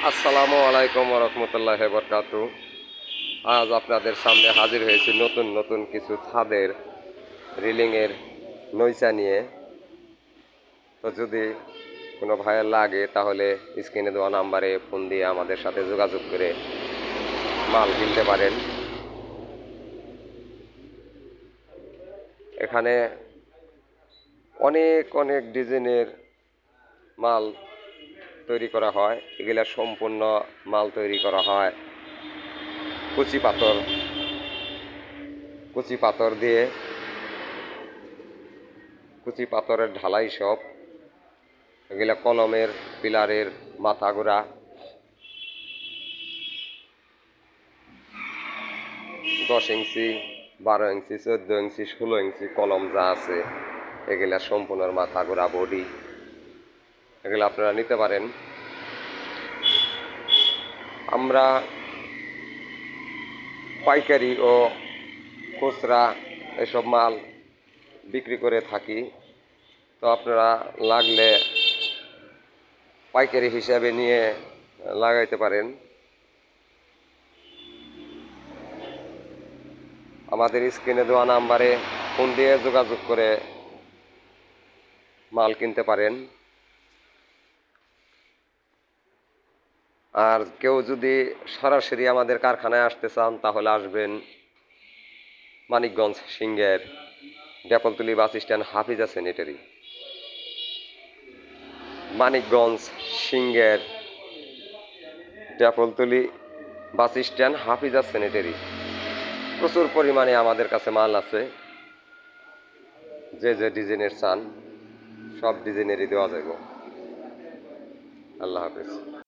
আসসালামু আলাইকুম রহমতুল্লাহ বরকাতু। আজ আপনাদের সামনে হাজির হয়েছি নতুন নতুন কিছু ছাদের রিলিংয়ের নৈচা নিয়ে। তো যদি কোনো ভাইয়ের লাগে তাহলে স্ক্রিনে দেওয়া নাম্বারে ফোন দিয়ে আমাদের সাথে যোগাযোগ করে মাল কিনতে পারেন। এখানে অনেক অনেক ডিজাইনের মাল তৈরি করা হয়। এগুলা সম্পূর্ণ মাল তৈরি করা হয় কুচি পাথর দিয়ে, কুচি পাথরের ঢালাই সব। এগুলা কলমের পিলারের মাথা গোড়া, 10 ইঞ্চি, 12 ইঞ্চি, 14 ইঞ্চি, 16 ইঞ্চি কলম যা আছে এগুলা সম্পূর্ণ মাথা গোড়া বডি, এগুলো আপনারা নিতে পারেন। আমরা পাইকারি ও খুচরা এসব মাল বিক্রি করে থাকি। তো আপনারা লাগলে পাইকারি হিসাবে নিয়ে লাগাইতে পারেন। আমাদের স্ক্রিনে দেওয়া নাম্বারে ফোন দিয়ে যোগাযোগ করে মাল কিনতে পারেন। আর কেউ যদি সরাসরি আমাদের কারখানায় আসতে চান তাহলে আসবেন মানিকগঞ্জ সিংহের Depaltali bus stand Hafiza sanitary. Manikganj সিংহের Depaltali bus stand Hafiza sanitary. প্রচুর পরিমাণে আমাদের কাছে মাল আছে, যে যে ডিজাইনের চান সব ডিজাইনেরই দেওয়া যাবে। আল্লাহ হাফেজ।